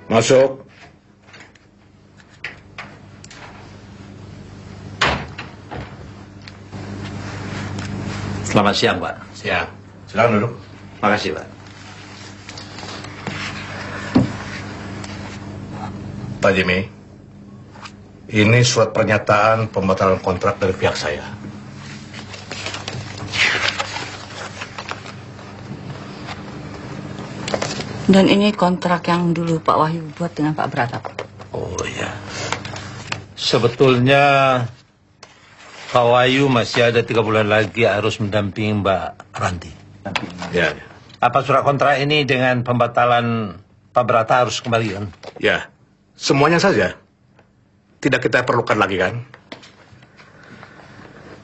Masuk. Selamat siang, Pak. Siang. Silakan duduk. Makasih, Pak. Pak Jimmy, ini surat pernyataan pembatalan kontrak dari pihak saya. Dan ini kontrak yang dulu Pak Wahyu buat dengan Pak Pratap. Oh ya. Sebetulnya Pak Wahyu masih ada 3 bulan lagi harus mendampingi Mbak Ranti. Ya. Apa surat kontrak ini dengan pembatalan Pak Brata harus kembalikan? Ya. Semuanya saja. Tidak kita perlukan lagi kan?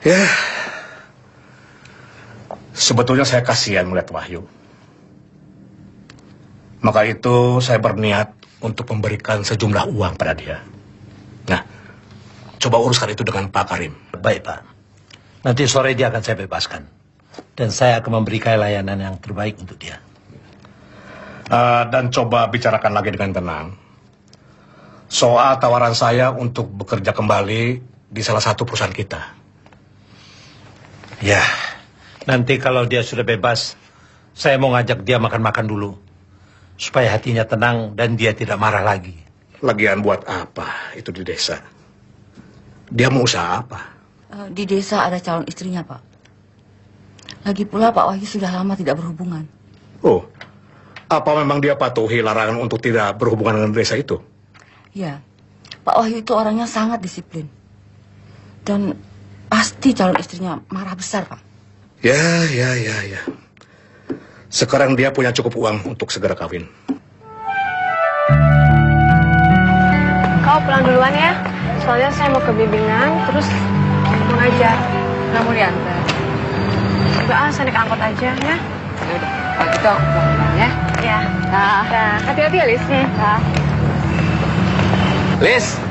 Ya. Sebetulnya saya kasihan melihat Wahyu. Maka itu saya berniat untuk memberikan sejumlah uang pada dia. Nah, coba uruskan itu dengan Pak Karim. Baik, Pak. Nanti sore dia akan saya bebaskan. Dan saya akan memberikan layanan yang terbaik untuk dia. Dan coba bicarakan lagi dengan tenang. Soal tawaran saya untuk bekerja kembali di salah satu perusahaan kita. Ya, nanti kalau dia sudah bebas, saya mau ngajak dia makan-makan dulu. Supaya hatinya tenang dan dia tidak marah lagi. Lagian buat apa itu di desa? Dia mau usaha apa? Di desa ada calon istrinya, Pak. Lagi pula Pak Wahyu sudah lama tidak berhubungan. Oh, apa memang dia patuhi larangan untuk tidak berhubungan dengan desa itu? Ya, Pak Wahyu itu orangnya sangat disiplin. Dan pasti calon istrinya marah besar, Pak. Ya. Sekarang dia punya cukup uang untuk segera kawin. Kau pulang duluan ya. Soalnya saya mau ke bimbingan, terus mau ngajar. Nggak mau diantar? Enggak, saya naik angkot aja ya. Yaudah, kalau gitu aku pulang duluan ya. Ya. Nah, Hati-hati ya, Lis. nah. Lis.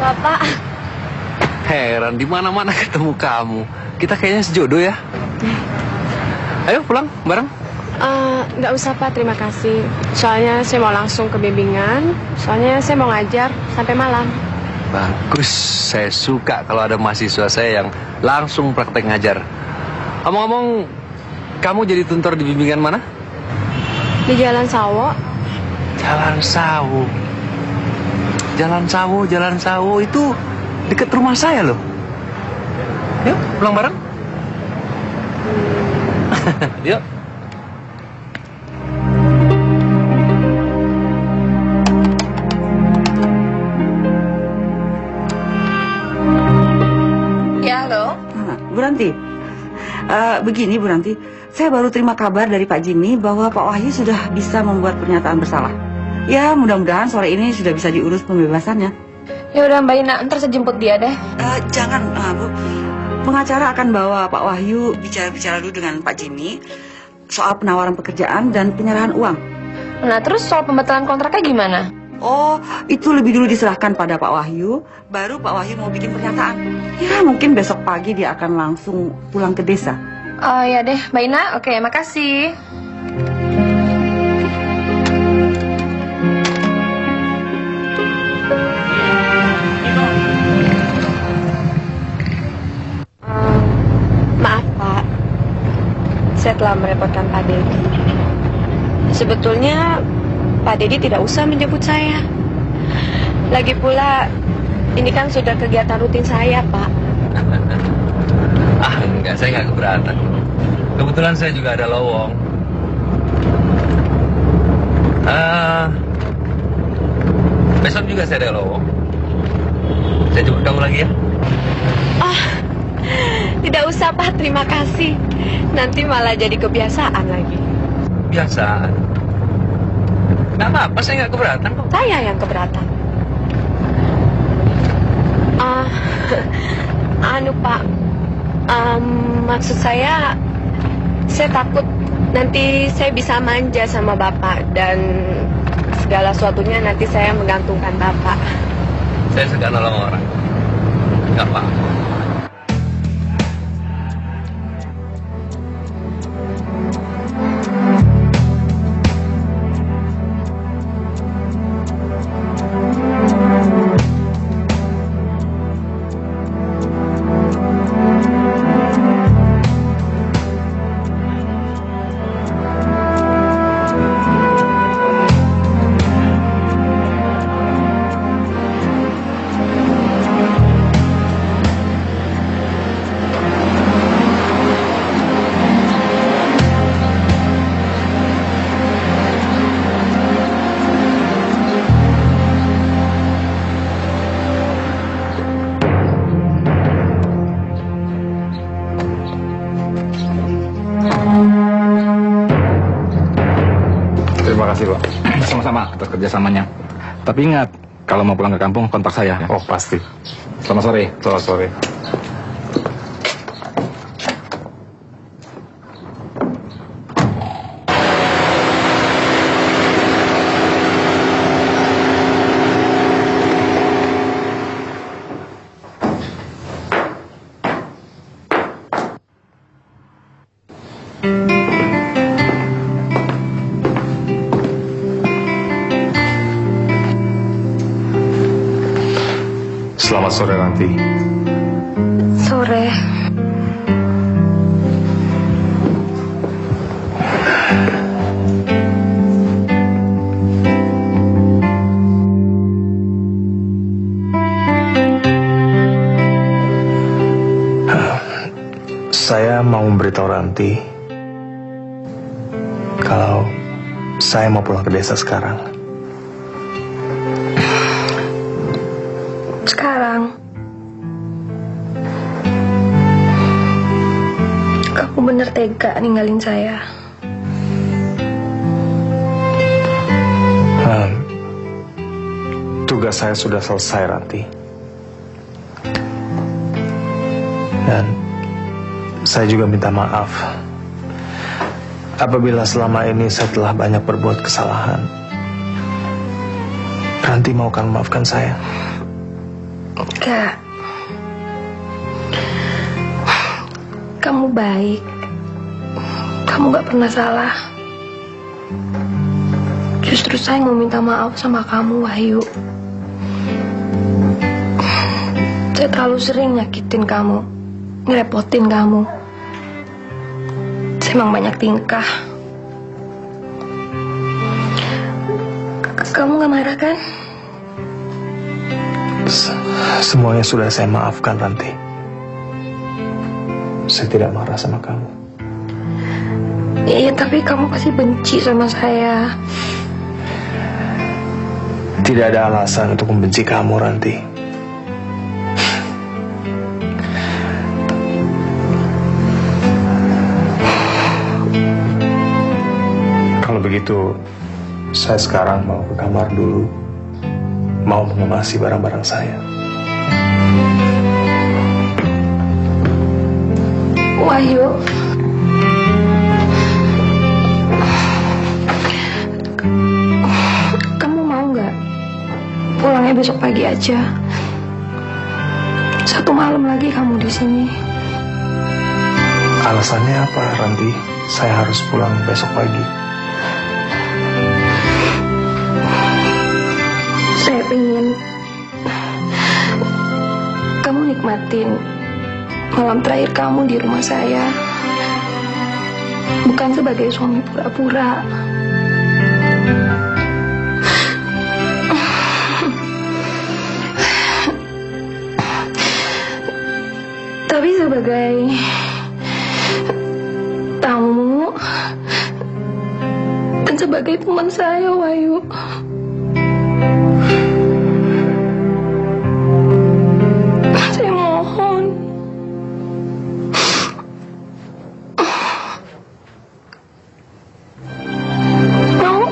Bapak. Heran, di mana-mana ketemu kamu. Kita kayaknya sejodoh ya. Ayo pulang bareng. Nggak usah Pak, terima kasih. Soalnya saya mau langsung ke bimbingan. Soalnya saya mau ngajar sampai malam. Bagus, saya suka kalau ada mahasiswa saya yang langsung praktek ngajar. Ngomong-ngomong, kamu jadi tutor di bimbingan mana? Di Jalan Sawo. Jalan Sawo itu dekat rumah saya loh. Yuk, pulang bareng. Yuk. Ya, halo. Bu Ranti, begini Bu Ranti, saya baru terima kabar dari Pak Jimmy bahwa Pak Wahyu sudah bisa membuat pernyataan bersalah. Ya, mudah-mudahan sore ini sudah bisa diurus pembebasannya. Ya udah Mbak Ina, ntar saya jemput dia deh. Jangan, Bu. Pengacara akan bawa Pak Wahyu bicara-bicara dulu dengan Pak Jimmy soal penawaran pekerjaan dan penyerahan uang. Nah terus soal pembatalan kontraknya gimana? Oh, itu lebih dulu diserahkan pada Pak Wahyu, baru Pak Wahyu mau bikin pernyataan. Ya, mungkin besok pagi dia akan langsung pulang ke desa. Oh ya deh, Mbak Ina, oke, makasih. Maaf Pak, saya telah merepotkan Pak Dedi. Sebetulnya Pak Dedi tidak usah menjemput saya. Lagi pula, ini kan sudah kegiatan rutin saya, Pak. Enggak, saya nggak keberatan. Kebetulan saya juga ada lowong. Besok juga saya ada lowong. Saya jemput kamu lagi ya. Tidak usah, Pak. Terima kasih. Nanti malah jadi kebiasaan lagi. Biasa. Nggak apa-apa, saya nggak keberatan kok. Saya yang keberatan. Pak. Maksud saya takut nanti saya bisa manja sama Bapak dan segala sesuatunya nanti saya menggantungkan Bapak. Saya suka nolong orang. Nggak apa-apa. atas kerjasamanya. Tapi ingat, kalau mau pulang ke kampung, kontak saya. Ya. Oh, pasti. Selamat sore. Selamat sore. Selamat sore, Ranti. Sore. Saya mau memberitahu Ranti kalau saya mau pulang ke desa sekarang. Sekarang kamu bener tega ninggalin saya. Tugas saya sudah selesai, Ranti. Dan saya juga minta maaf apabila selama ini saya telah banyak berbuat kesalahan. Ranti mau kan memaafkan saya? Enggak. Kamu baik. Kamu gak pernah salah. Justru saya mau minta maaf sama kamu, Wahyu. Saya terlalu sering nyakitin kamu, ngerepotin kamu. Saya emang banyak tingkah. Kamu gak marah kan? Semuanya sudah saya maafkan, Ranti. Saya tidak marah sama kamu. Iya, tapi kamu pasti benci sama saya. Tidak ada alasan untuk membenci kamu, Ranti. Kalau begitu, saya sekarang mau ke kamar dulu. Mau mengemasi barang-barang saya. Wahyu, kamu mau nggak pulangnya besok pagi aja? 1 malam lagi kamu di sini. Alasannya apa, Ranti? Saya harus pulang besok pagi. Saya pengen kamu nikmatin malam terakhir kamu di rumah saya. Bukan sebagai suami pura-pura. Tapi sebagai tamu dan sebagai teman saya, Wahyu. Saya mohon. Mau?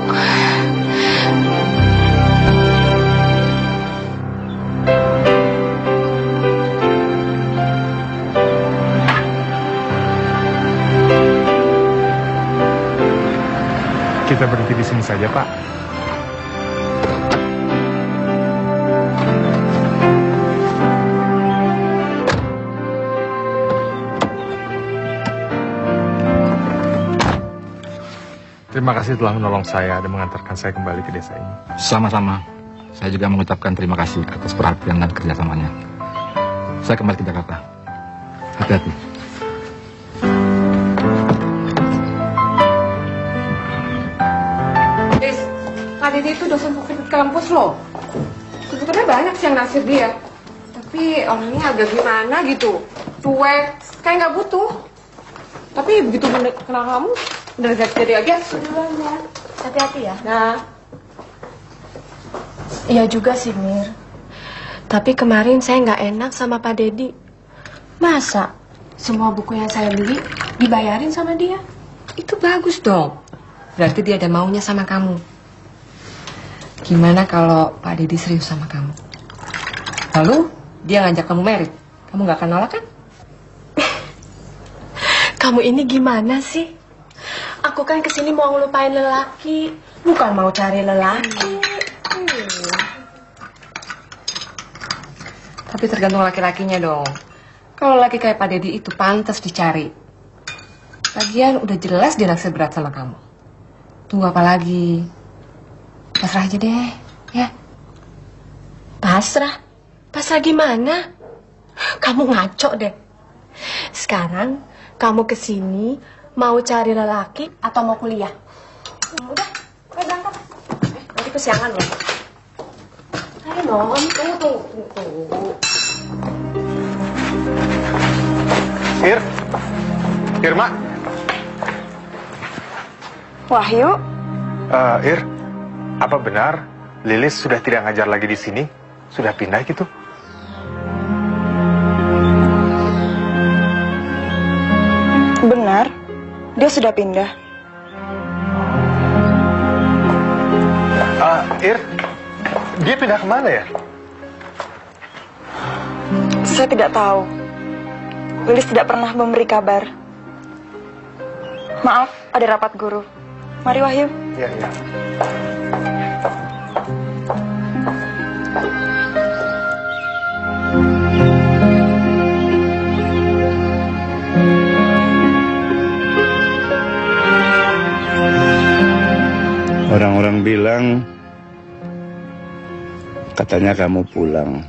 Kita berhenti di sini saja, Pak. Terima kasih telah menolong saya dan mengantarkan saya kembali ke desa ini. Sama-sama. Saya juga mengucapkan terima kasih atas perhatian dan kerjasamanya. Saya kembali ke Jakarta. Hati-hati. Kak Dede itu dosen di kampus loh. Sebetulnya banyak sih yang naksir dia. Tapi orangnya agak gimana gitu. Cuek, kayak nggak butuh. Tapi begitu kenal kamu, udah jadi aja. Duluan ya. Hati-hati ya. Nah, Iya juga sih, Mir. Tapi kemarin saya nggak enak sama Pak Dedi. Masa semua buku yang saya beli dibayarin sama dia? itu bagus dong. Berarti dia ada maunya sama kamu. Gimana kalau Pak Deddy serius sama kamu? Lalu dia ngajak kamu merit. Kamu nggak akan nolak kan? Kamu ini gimana sih? Aku kan kesini mau ngelupain lelaki, bukan mau cari lelaki. Tapi tergantung laki-lakinya dong. Kalau laki kayak Pak Deddy itu pantas dicari. Lagian udah jelas dia naksir berat sama kamu. Tunggu apa lagi? Pasrah aja deh, ya. Pasrah? Pasrah gimana? Kamu ngaco deh. Sekarang kamu kesini mau cari lelaki atau mau kuliah? Udah, ayo berangkat. Nanti kesiangan loh. Ayo non, tunggu. Irma. Wahyu, Ir, apa benar Lilis sudah tidak ngajar lagi di sini? Sudah pindah gitu? benar. Dia sudah pindah. Ir, dia pindah kemana ya? Saya tidak tahu. Lilis tidak pernah memberi kabar. Maaf, ada rapat guru. Mari Wahyu. Iya, iya. Orang-orang bilang katanya kamu pulang.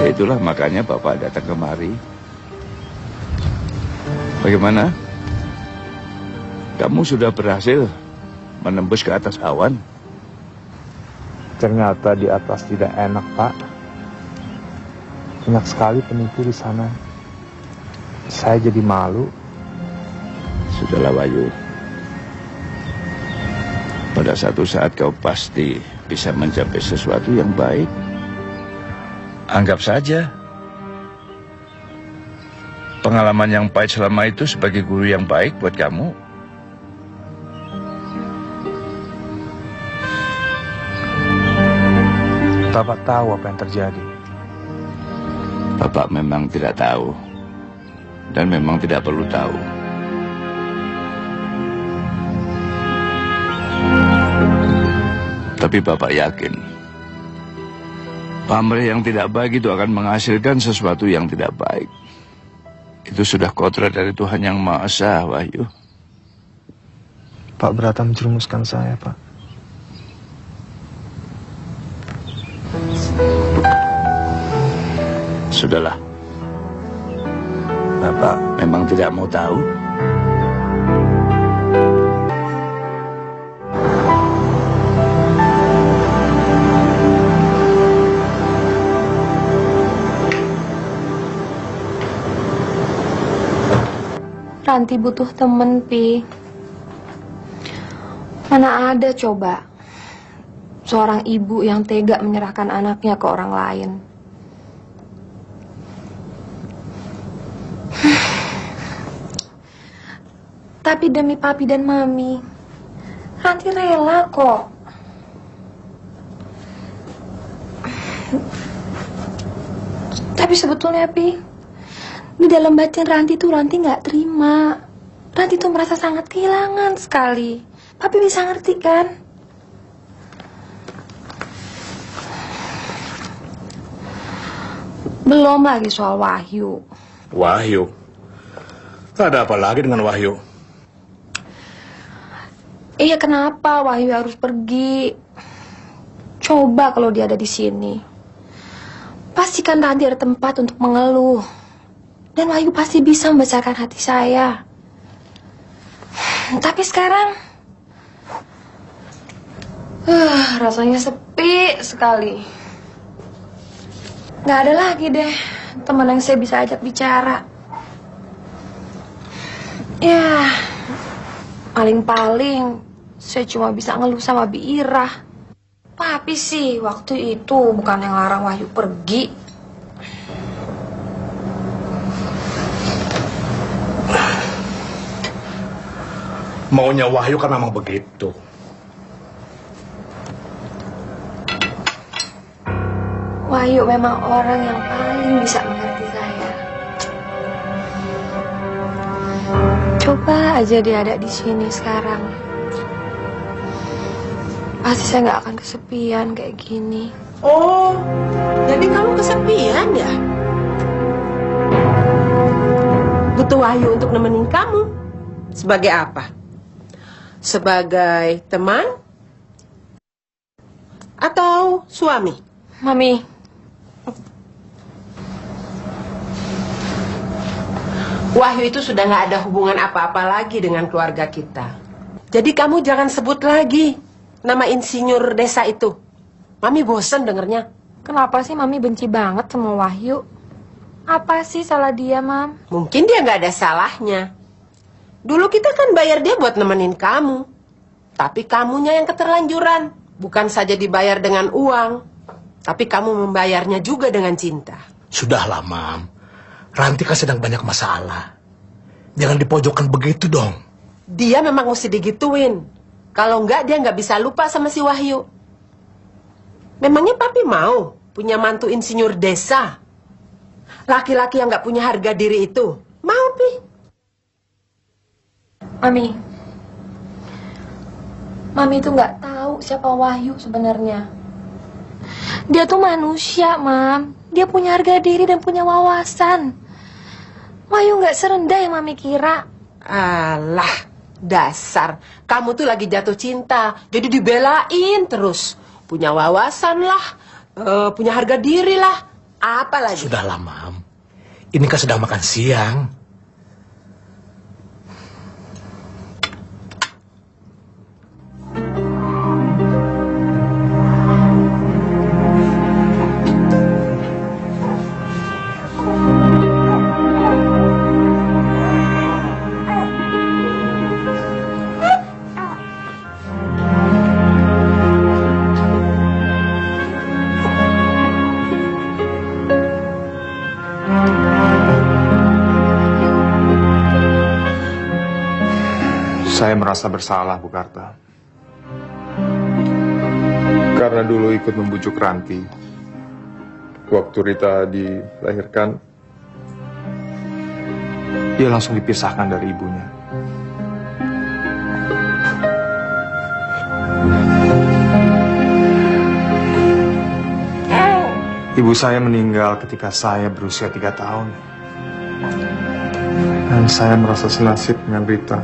Ya itulah makanya Bapak datang kemari. Bagaimana? Kamu sudah berhasil menembus ke atas awan? Ternyata di atas tidak enak, Pak. Banyak sekali penipu di sana. Saya jadi malu. Sudahlah Wahyu. Pada satu saat kau pasti bisa mencapai sesuatu yang baik. Anggap saja pengalaman yang pahit selama itu sebagai guru yang baik buat kamu. Bapak tahu apa yang terjadi. Bapak memang tidak tahu dan memang tidak perlu tahu. Tapi Bapak yakin pamrih yang tidak baik itu akan menghasilkan sesuatu yang tidak baik. Itu sudah kodrat dari Tuhan Yang Maha Esa, Wahyu. Pak Brata menjerumuskan saya, Pak. Sudahlah. Bapak memang tidak mau tahu. Ranti butuh temen, Pi. Mana ada coba seorang ibu yang tega menyerahkan anaknya ke orang lain. Tapi demi papi dan mami, Ranti rela kok. Tapi sebetulnya, Pi, di dalam batin Ranti tuh Ranti nggak terima. Ranti tuh merasa sangat kehilangan sekali. Papi bisa ngerti kan? Belum lagi soal Wahyu. Wahyu? Ada apa lagi dengan Wahyu? Iya, kenapa Wahyu harus pergi? Coba kalau dia ada di sini. Pastikan Ranti ada tempat untuk mengeluh. Dan Wahyu pasti bisa membesarkan hati saya. Tapi sekarang rasanya sepi sekali. Gak ada lagi deh teman yang saya bisa ajak bicara. Ya, paling-paling saya cuma bisa ngeluh sama Bi Irah. Papi sih waktu itu bukan yang larang Wahyu pergi. Maunya Wahyu kan memang begitu. Wahyu memang orang yang paling bisa mengerti saya. Coba aja dia ada di sini sekarang. Pasti saya nggak akan kesepian kayak gini. Oh, jadi kamu kesepian ya? Butuh Wahyu untuk nemenin kamu. Sebagai apa? Sebagai teman? Atau suami? Mami, Wahyu itu sudah nggak ada hubungan apa-apa lagi dengan keluarga kita. Jadi kamu jangan sebut lagi nama insinyur desa itu. Mami bosen dengernya. kenapa sih Mami benci banget sama Wahyu? Apa sih salah dia, Mam? Mungkin dia nggak ada salahnya. Dulu kita kan bayar dia buat nemenin kamu. Tapi kamunya yang keterlanjuran. Bukan saja dibayar dengan uang, tapi kamu membayarnya juga dengan cinta. Sudahlah, Mam. Ranti kan sedang banyak masalah. Jangan dipojokkan begitu dong. Dia memang mesti digituin. Kalau enggak, dia nggak bisa lupa sama si Wahyu. Memangnya papi mau punya mantu insinyur desa? Laki-laki yang nggak punya harga diri itu. Mau, Pi? Mami tuh nggak tahu siapa Wahyu sebenarnya. Dia tuh manusia, Mam. Dia punya harga diri dan punya wawasan. Wahyu nggak serendah yang Mami kira. Alah, dasar. Kamu tuh lagi jatuh cinta, jadi dibelain terus. Punya wawasan lah, punya harga diri lah. Apa lagi? Sudahlah, Mam. Ini kan sedang makan siang. Saya merasa bersalah, Bu Karta. Karena dulu ikut membujuk Ranti. Waktu Rita dilahirkan, dia langsung dipisahkan dari ibunya. Ibu saya meninggal ketika saya berusia 3 tahun. Dan saya merasa senasib dengan Rita.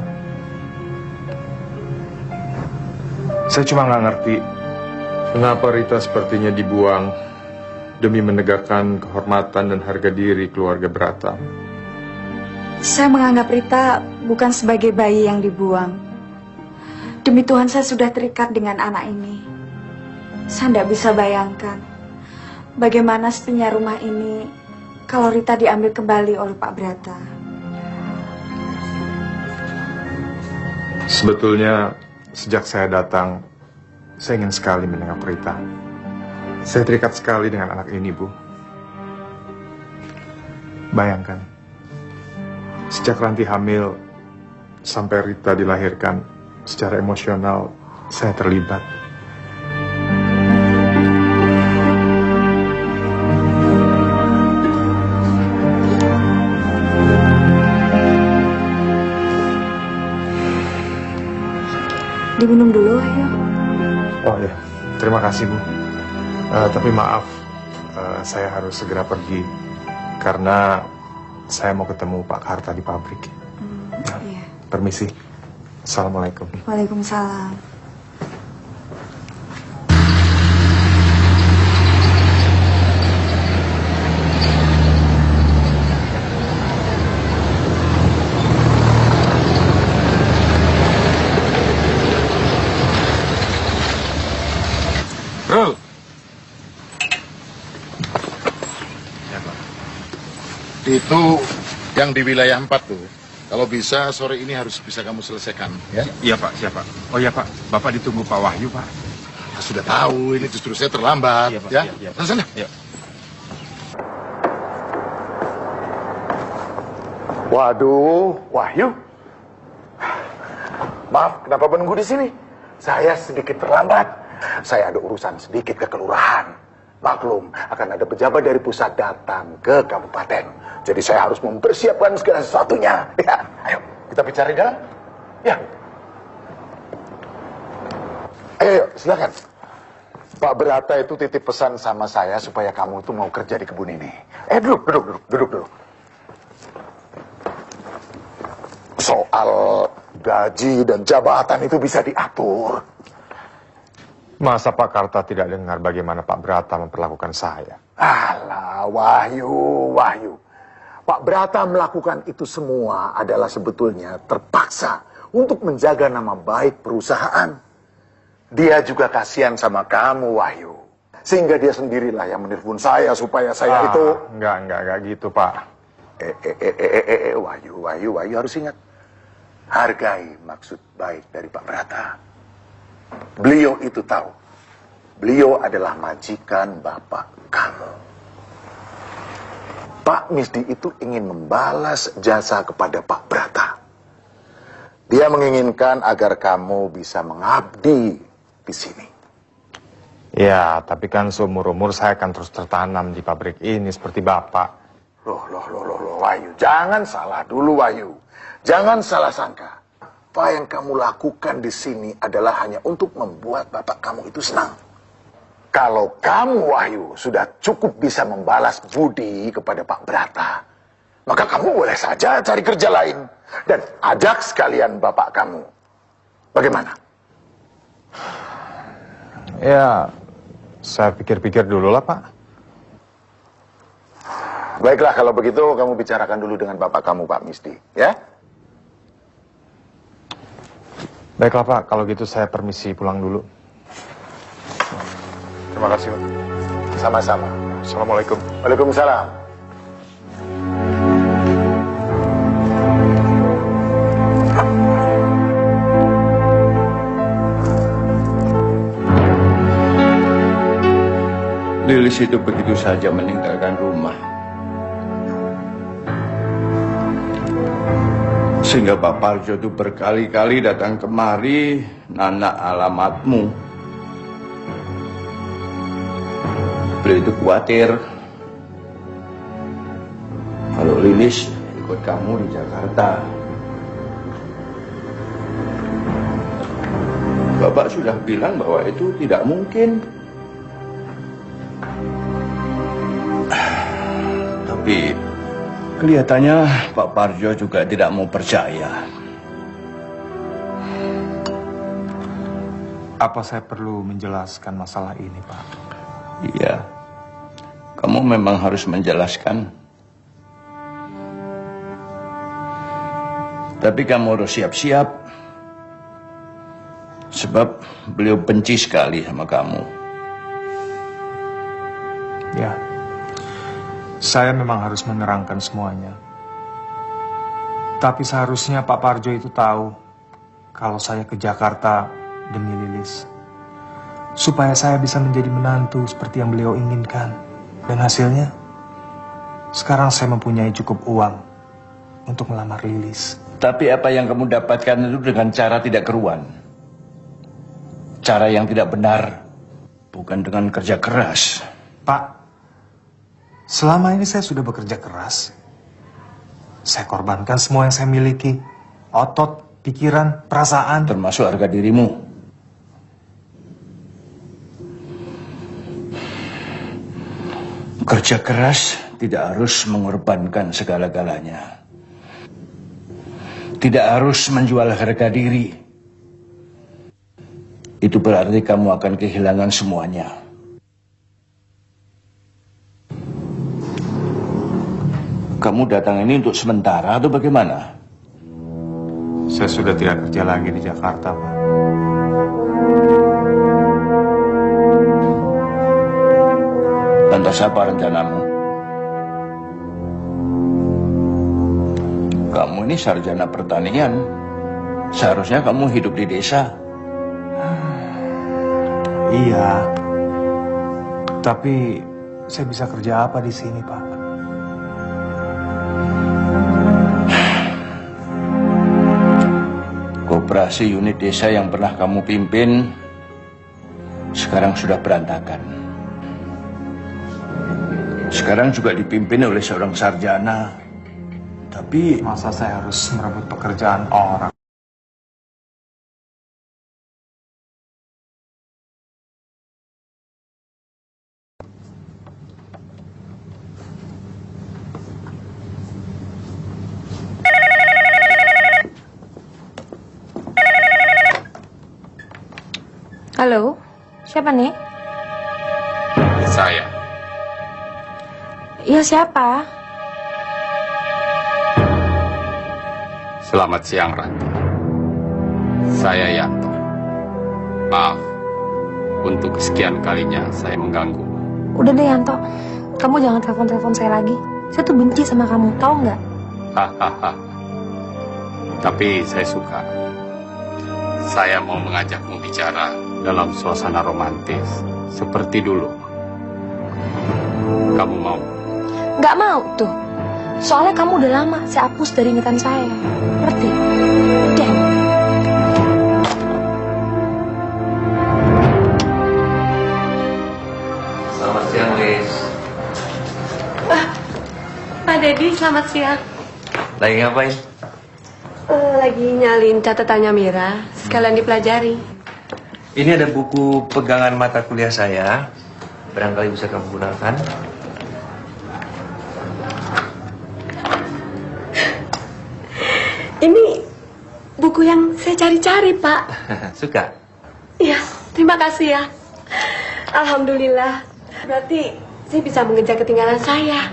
Saya cuma nggak ngerti kenapa Rita sepertinya dibuang demi menegakkan kehormatan dan harga diri keluarga Brata. Saya menganggap Rita bukan sebagai bayi yang dibuang. Demi Tuhan saya sudah terikat dengan anak ini. Saya tidak bisa bayangkan bagaimana sepinya rumah ini kalau Rita diambil kembali oleh Pak Brata. Sebetulnya sejak saya datang, saya ingin sekali menengok Rita. Saya terikat sekali dengan anak ini, Bu. Bayangkan, sejak Ranti hamil sampai Rita dilahirkan, secara emosional saya terlibat. Diminum dulu, ya. Oh ya, terima kasih, Bu. Tapi maaf, saya harus segera pergi karena saya mau ketemu Pak Karta di pabrik. Iya. Permisi. Assalamualaikum. Waalaikumsalam. Bro. Itu yang di wilayah 4 tuh. Kalau bisa sore ini harus bisa kamu selesaikan, ya? Iya Pak, siapa? Oh iya Pak, Bapak ditunggu Pak Wahyu Pak. Ya, sudah tahu, ini justru saya terlambat, Iya, Pak. ya? Iya, Pak. Sana. Iya. Waduh, Wahyu. Maaf, kenapa menunggu di sini? Saya sedikit terlambat. Saya ada urusan sedikit ke kelurahan. Maklum, akan ada pejabat dari pusat datang ke kabupaten. Jadi saya harus mempersiapkan segala sesuatunya. Ya, ayo kita bicara di dalam. Ya. Ayo, silakan. Pak Berata itu titip pesan sama saya supaya kamu itu mau kerja di kebun ini. Duduk dulu. Soal gaji dan jabatan itu bisa diatur. Masa Pak Karta tidak dengar bagaimana Pak Brata memperlakukan saya? Alah, Wahyu. Pak Brata melakukan itu semua adalah sebetulnya terpaksa untuk menjaga nama baik perusahaan. Dia juga kasihan sama kamu, Wahyu. Sehingga dia sendirilah yang menelpon saya supaya saya itu... Enggak gitu, Pak. Wahyu harus ingat. Hargai maksud baik dari Pak Brata. Beliau itu tahu. Beliau adalah majikan bapak kamu. Pak Misdi itu ingin membalas jasa kepada Pak Brata. Dia menginginkan agar kamu bisa mengabdi di sini. Ya, tapi kan seumur-umur saya akan terus tertanam di pabrik ini seperti Bapak. Loh, Wahyu. Jangan salah dulu, Wahyu. Jangan salah sangka. Apa yang kamu lakukan di sini adalah hanya untuk membuat bapak kamu itu senang. Kalau kamu, Wahyu, sudah cukup bisa membalas budi kepada Pak Brata, maka kamu boleh saja cari kerja lain. Dan ajak sekalian bapak kamu. Bagaimana? Ya, saya pikir-pikir dulu lah, Pak. Baiklah, kalau begitu kamu bicarakan dulu dengan bapak kamu, Pak Misdi, ya? Baiklah, Pak. Kalau gitu saya permisi pulang dulu. Terima kasih, Pak. Sama-sama. Assalamualaikum. Waalaikumsalam. Lilis itu begitu saja meninggalkan rumah. Sehingga Pak Parjo itu berkali-kali datang kemari, nanya alamatmu. Beliau itu khawatir kalau Lilis ikut kamu di Jakarta. Bapak sudah bilang bahwa itu tidak mungkin. Tapi kelihatannya Pak Parjo juga tidak mau percaya. Apa saya perlu menjelaskan masalah ini, Pak? Iya, kamu memang harus menjelaskan. Tapi kamu harus siap-siap. Sebab beliau benci sekali sama kamu. Ya, saya memang harus menerangkan semuanya. Tapi seharusnya Pak Parjo itu tahu kalau saya ke Jakarta demi Lilis. Supaya saya bisa menjadi menantu seperti yang beliau inginkan. Dan hasilnya, sekarang saya mempunyai cukup uang untuk melamar Lilis. Tapi apa yang kamu dapatkan itu dengan cara tidak keruan. Cara yang tidak benar. Bukan dengan kerja keras. Pak, selama ini saya sudah bekerja keras. Saya korbankan semua yang saya miliki. Otot, pikiran, perasaan. Termasuk harga dirimu. Kerja keras tidak harus mengorbankan segala-galanya. Tidak harus menjual harga diri. Itu berarti kamu akan kehilangan semuanya. Kamu datang ini untuk sementara atau bagaimana? Saya sudah tidak kerja lagi di Jakarta, Pak. Lantas apa rencanamu? Kamu ini sarjana pertanian. Seharusnya kamu hidup di desa. Iya. Tapi saya bisa kerja apa di sini, Pak? Kau Operasi unit desa yang pernah kamu pimpin sekarang sudah berantakan. Sekarang juga dipimpin oleh seorang sarjana. Tapi masa saya harus merebut pekerjaan orang? Halo, siapa nih? Saya. Iya, siapa? Selamat siang, Ranti. Saya Yanto. Maaf, untuk kesekian kalinya saya mengganggu. Udah deh, Yanto. Kamu jangan telepon-telepon saya lagi. Saya tuh benci sama kamu, tahu nggak? Hahaha. Tapi saya suka. Saya mau mengajakmu bicara dalam suasana romantis seperti dulu. Kamu mau? Nggak mau tuh. Soalnya kamu udah lama saya hapus dari ingatan saya. Ngerti? Udah. Selamat siang, Liz. Pak Dedi, selamat siang. Lagi ngapain? Lagi nyalin catatannya Mira, sekalian dipelajari. Ini ada buku pegangan mata kuliah saya. Barangkali bisa kamu gunakan. Ini buku yang saya cari-cari, Pak. Suka? Iya, terima kasih ya. Alhamdulillah. Berarti saya bisa mengejar ketinggalan saya.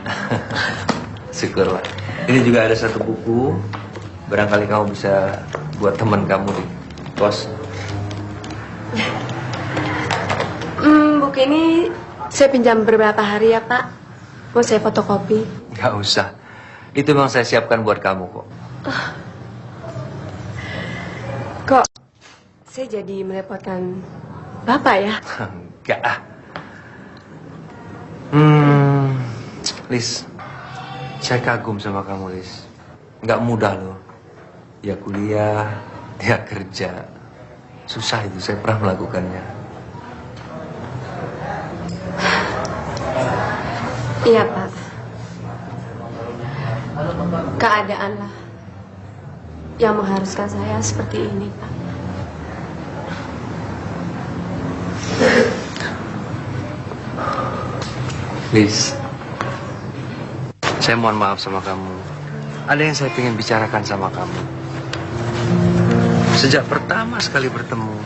Syukurlah. Ini juga ada satu buku. Barangkali kamu bisa buat teman kamu di kos. Buku ini saya pinjam beberapa hari ya, Pak. Mau saya fotokopi. Gak usah. Itu memang saya siapkan buat kamu kok. Kok saya jadi merepotkan Bapak ya? Enggak ah. Liz, saya kagum sama kamu, Liz. Nggak mudah loh. Dia kuliah, dia kerja. Susah itu, saya pernah melakukannya. Iya, Pak. Keadaan lah yang mengharuskan saya seperti ini, Pak. Liz, saya mohon maaf sama kamu. Ada yang saya ingin bicarakan sama kamu. Sejak pertama sekali bertemu,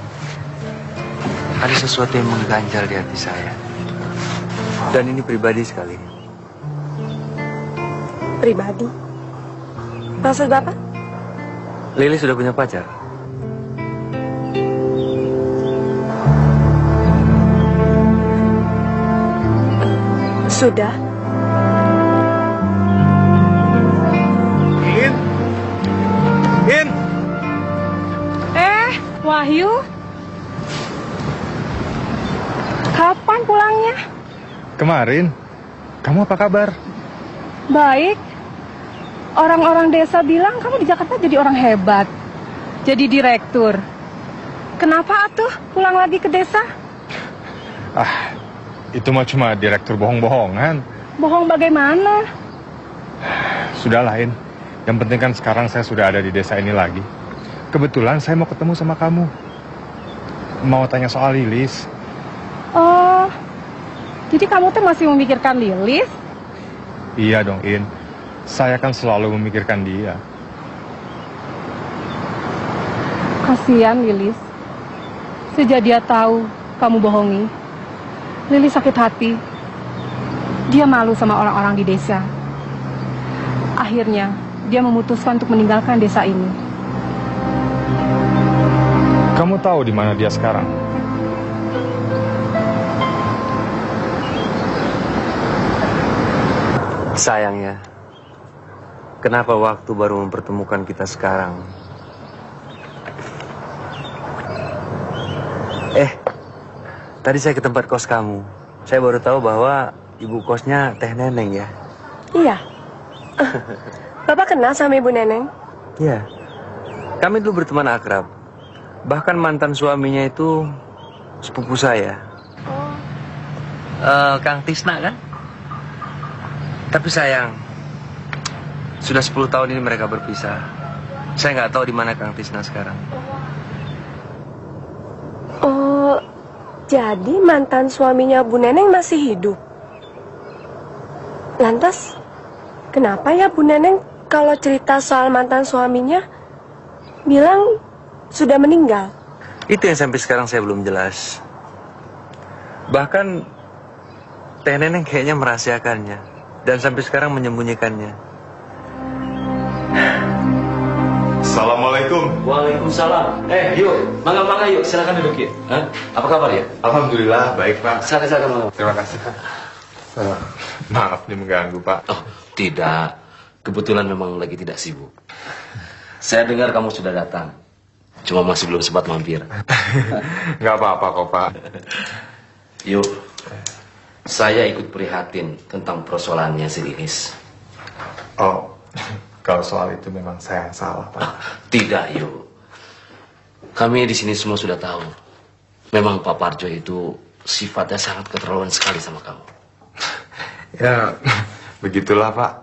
ada sesuatu yang mengganjal di hati saya. Dan ini pribadi sekali. Pribadi? Maksud Bapak? Lili sudah punya pacar? Sudah. In. Wahyu? Kapan pulangnya? Kemarin. Kamu apa kabar? Baik. Orang-orang desa bilang kamu di Jakarta jadi orang hebat. Jadi direktur. Kenapa atuh pulang lagi ke desa? Itu mah cuma direktur bohong-bohongan. Bohong bagaimana? Sudahlah, In. Yang penting kan sekarang saya sudah ada di desa ini lagi. Kebetulan saya mau ketemu sama kamu. Mau tanya soal Lilis. Oh, jadi kamu tuh masih memikirkan Lilis? Iya dong, In. Saya kan selalu memikirkan dia. Kasihan Lilis. Sejak dia tahu kamu bohongi, Lilis sakit hati. Dia malu sama orang-orang di desa. Akhirnya, dia memutuskan untuk meninggalkan desa ini. Kamu tahu di mana dia sekarang? Sayangnya, kenapa waktu baru mempertemukan kita sekarang? Tadi saya ke tempat kos kamu. Saya baru tahu bahwa ibu kosnya Teh Neneng ya. Iya. Bapak kenal sama Ibu Neneng? Iya. Kami dulu berteman akrab. Bahkan mantan suaminya itu sepupu saya. Kang Tisna kan? Tapi sayang, sudah 10 tahun ini mereka berpisah. Saya nggak tahu di mana Kang Tisna sekarang. Oh, jadi mantan suaminya Bu Neneng masih hidup? Lantas, kenapa ya Bu Neneng kalau cerita soal mantan suaminya bilang sudah meninggal? Itu yang sampai sekarang saya belum jelas. Bahkan Teh Neneng kayaknya merahasiakannya dan sampai sekarang menyembunyikannya. Assalamualaikum. Waalaikumsalam. Yuk, mangga yuk, silakan duduk yuk. Apa kabar ya? Alhamdulillah, baik Pak. Silakan. Terima kasih Pak. Maaf nih mengganggu Pak. Oh, tidak. Kebetulan memang lagi tidak sibuk. Saya dengar kamu sudah datang. Cuma masih belum sempat mampir. Nggak apa-apa kok Pak. Yuk, saya ikut prihatin tentang persoalannya si Lilis. Oh, kalau soal itu memang saya yang salah Pak. Tidak, yuk. Kami di sini semua sudah tahu. Memang Pak Parjo itu sifatnya sangat keterlaluan sekali sama kamu. Ya, begitulah Pak.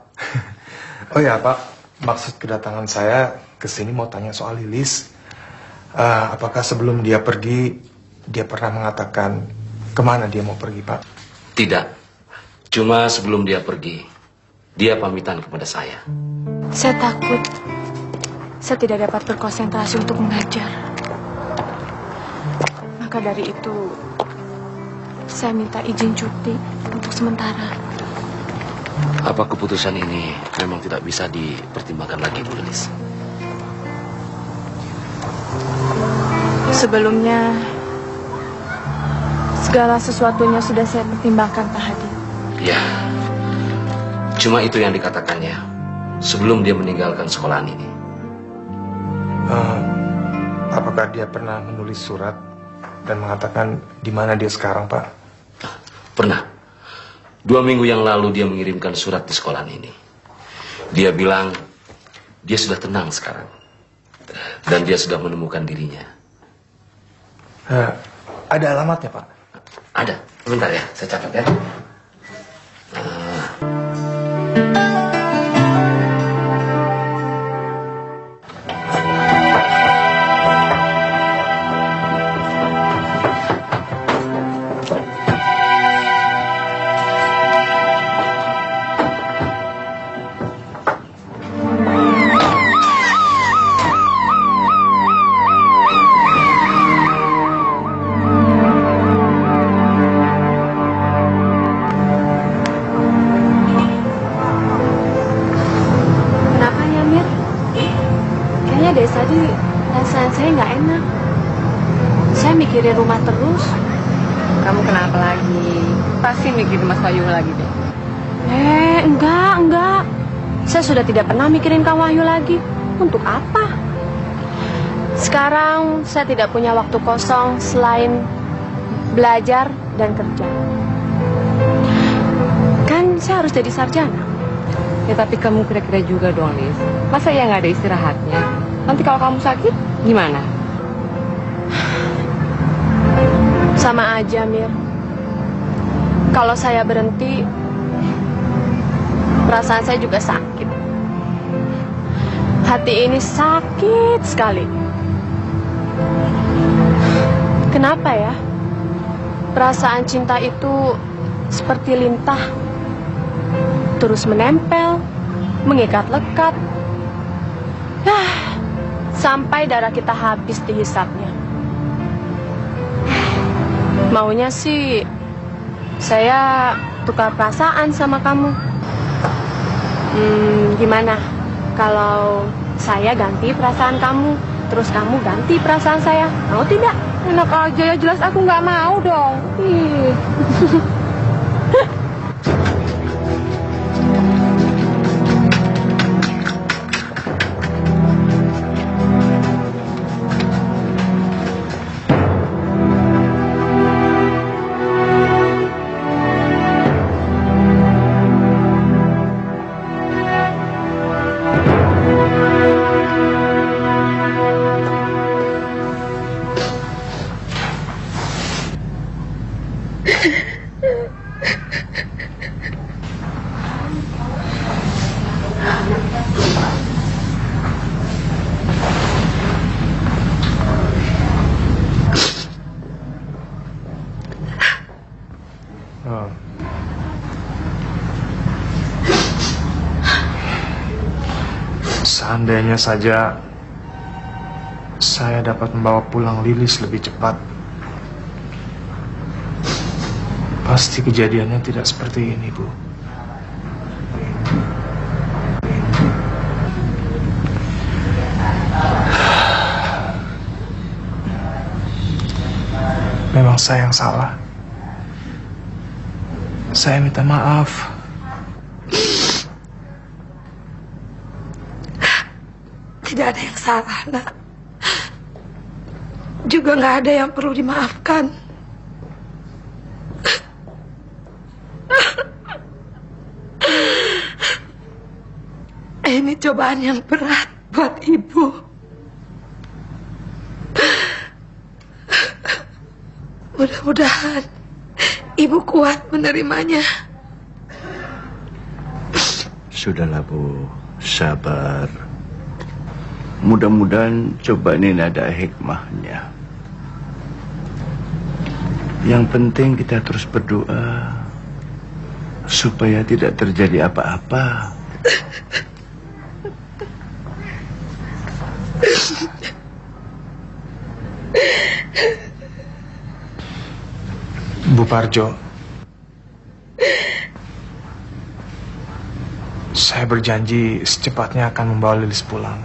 Oh ya Pak, maksud kedatangan saya ke sini mau tanya soal Lilis. Apakah sebelum dia pergi, dia pernah mengatakan kemana dia mau pergi Pak? Tidak. Cuma sebelum dia pergi, dia pamitan kepada saya. Saya takut saya tidak dapat berkonsentrasi untuk mengajar. Maka dari itu, saya minta izin cuti untuk sementara. Apa keputusan ini memang tidak bisa dipertimbangkan lagi, Bu Lilis? Sebelumnya, segala sesuatunya sudah saya pertimbangkan, Pak Hadi. Ya, cuma itu yang dikatakannya sebelum dia meninggalkan sekolahan ini. Apakah dia pernah menulis surat dan mengatakan di mana dia sekarang, Pak? Pernah. 2 minggu yang lalu dia mengirimkan surat di sekolahan ini. Dia bilang dia sudah tenang sekarang. Dan dia sudah menemukan dirinya. Ada alamatnya, Pak? Ada. Sebentar ya, saya catat ya. Mikirin rumah terus. Kamu kenapa lagi? Pasti mikirin Mas Wahyu lagi deh. Enggak. Saya sudah tidak pernah mikirin Kang Wahyu lagi. Untuk apa? Sekarang saya tidak punya waktu kosong selain belajar dan kerja. Kan saya harus jadi sarjana. Ya tapi kamu kira-kira juga dong, Lis. Masa ya nggak ada istirahatnya? Nanti kalau kamu sakit, gimana? Sama aja, Mir. Kalau saya berhenti, perasaan saya juga sakit. Hati ini sakit sekali. Kenapa ya? Perasaan cinta itu seperti lintah, terus menempel, mengikat lekat, sampai darah kita habis dihisapnya. Maunya sih saya tukar perasaan sama kamu. Gimana kalau saya ganti perasaan kamu, terus kamu ganti perasaan saya? Mau tidak? Enak aja ya, jelas aku nggak mau dong. Ih. Seandainya saja saya dapat membawa pulang Lilis lebih cepat, pasti kejadiannya tidak seperti ini, Bu. Memang saya yang salah. Saya minta maaf. Tidak ada yang salah, Nak. Juga nggak ada yang perlu dimaafkan. Ini cobaan yang berat buat Ibu. Mudah-mudahan Ibu kuat menerimanya. Sudahlah, Bu. Sabar. Mudah-mudahan cobaan ini ada hikmahnya. Yang penting kita terus berdoa supaya tidak terjadi apa-apa. Bu Parjo, saya berjanji secepatnya akan membawa Lilis pulang.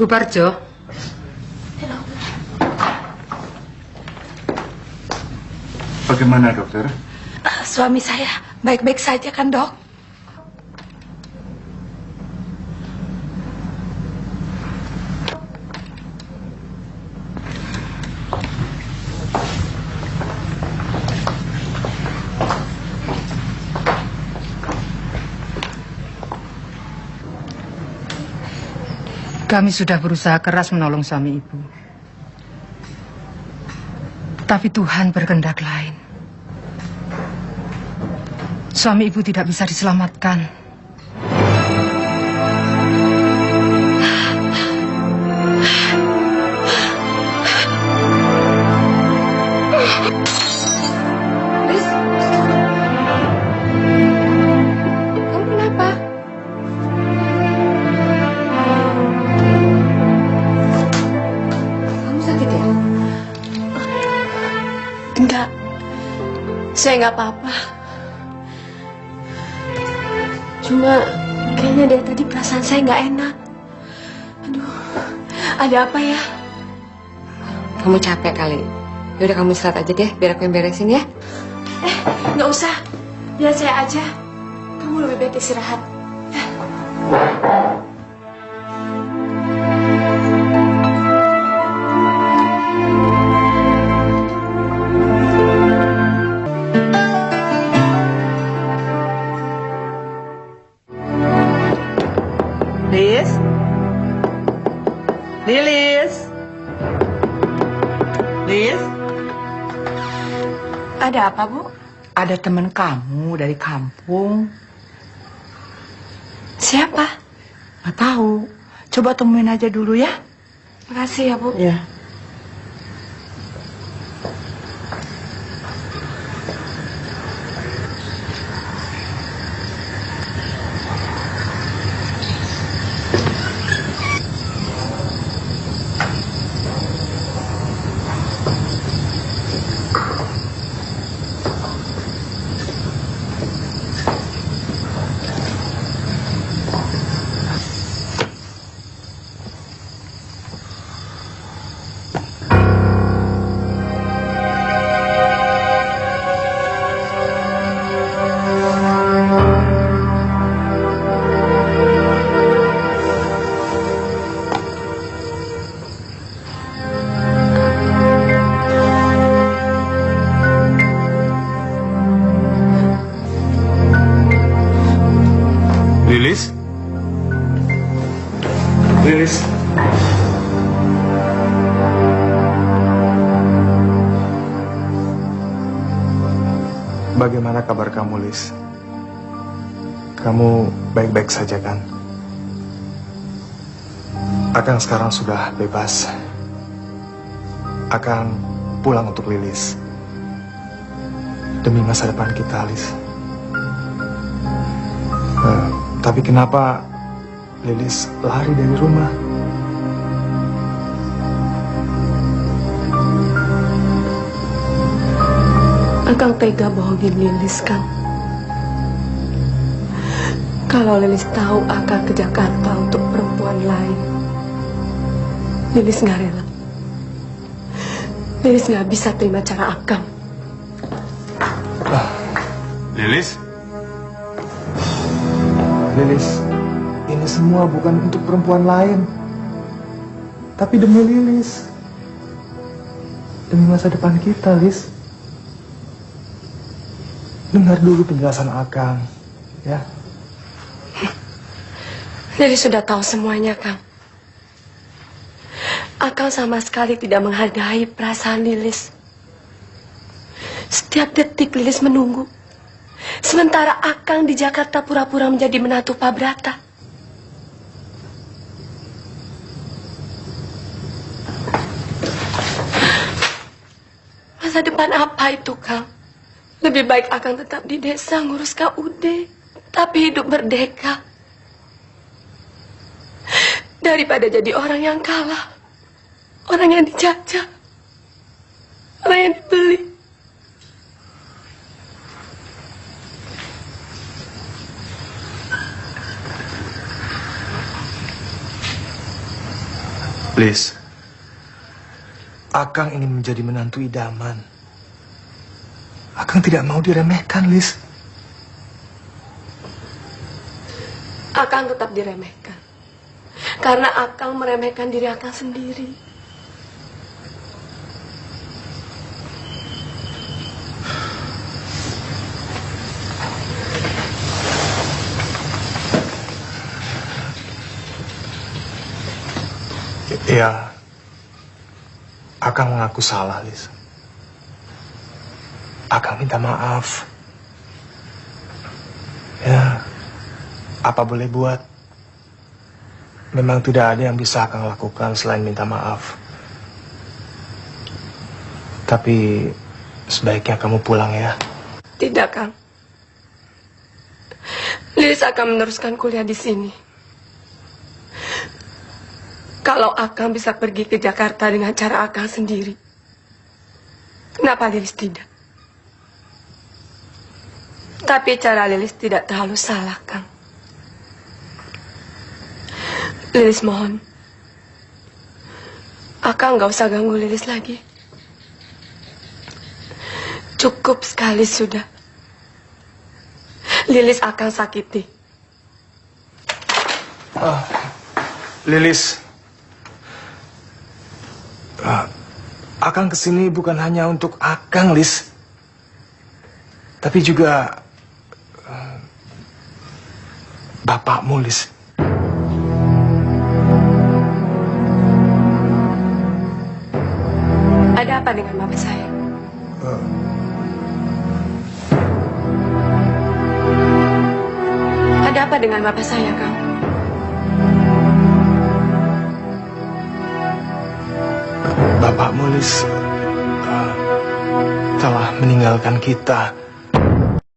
Bu Parjo. Bagaimana, dokter? Suami saya baik-baik saja kan, Dok? Kami sudah berusaha keras menolong suami Ibu. Tapi Tuhan berkehendak lain. Suami Ibu tidak bisa diselamatkan. Enggak, saya nggak apa-apa. Cuma kayaknya dari tadi perasaan saya nggak enak. Aduh, ada apa ya? Kamu capek kali. Yaudah kamu istirahat aja deh, biar aku yang beresin ya. Nggak usah, biar saya aja. Kamu lebih baik istirahat. Lilis? Lilis? Lilis? Ada apa, Bu? Ada teman kamu dari kampung. Siapa? Nggak tahu. Coba temuin aja dulu ya. Makasih ya, Bu. Ya. Lilis? Lilis? Bagaimana kabar kamu, Lis? Kamu baik-baik saja kan? Akang sekarang sudah bebas. Akang pulang untuk Lilis. Demi masa depan kita, Lis. Tapi kenapa Lilis lari dari rumah? Akang tega bohongin Lilis, Kang. Kalau Lilis tahu Akang ke Jakarta untuk perempuan lain, Lilis nggak rela. Lilis nggak bisa terima cara Akang. Lilis? Lilis, ini semua bukan untuk perempuan lain. Tapi demi Lilis. Demi masa depan kita, Lis. Dengar dulu penjelasan Akang, ya. Lilis sudah tahu semuanya, Kang. Akang sama sekali tidak menghargai perasaan Lilis. Setiap detik Lilis menunggu. Sementara Akang di Jakarta pura-pura menjadi menantu Pak Brata. Masa depan apa itu, Kang? Lebih baik Akang tetap di desa ngurus KUD, tapi hidup merdeka. Daripada jadi orang yang kalah, orang yang dijajah, orang yang dibeli. Lis, Akang ingin menjadi menantu idaman. Akang tidak mau diremehkan, Lis. Akang tetap diremehkan. Karena Akang meremehkan diri Akang sendiri. Ya, Akang mengaku salah, Lis. Akang minta maaf. Ya, apa boleh buat? Memang tidak ada yang bisa Akang lakukan selain minta maaf. Tapi sebaiknya kamu pulang ya. Tidak, Kang. Lilis akan meneruskan kuliah di sini. Kalau Akang bisa pergi ke Jakarta dengan cara Akang sendiri, kenapa Lilis tidak? Tapi cara Lilis tidak terlalu salah, Kang. Lilis mohon, Akang nggak usah ganggu Lilis lagi. Cukup sekali sudah. Lilis Akang sakiti. Lilis, Akang kesini bukan hanya untuk Akang, Lis. Tapi juga bapakmu, Lis. Ada apa dengan bapak saya? Ada apa dengan bapak saya, Kang? Bapakmu, Lis, telah meninggalkan kita.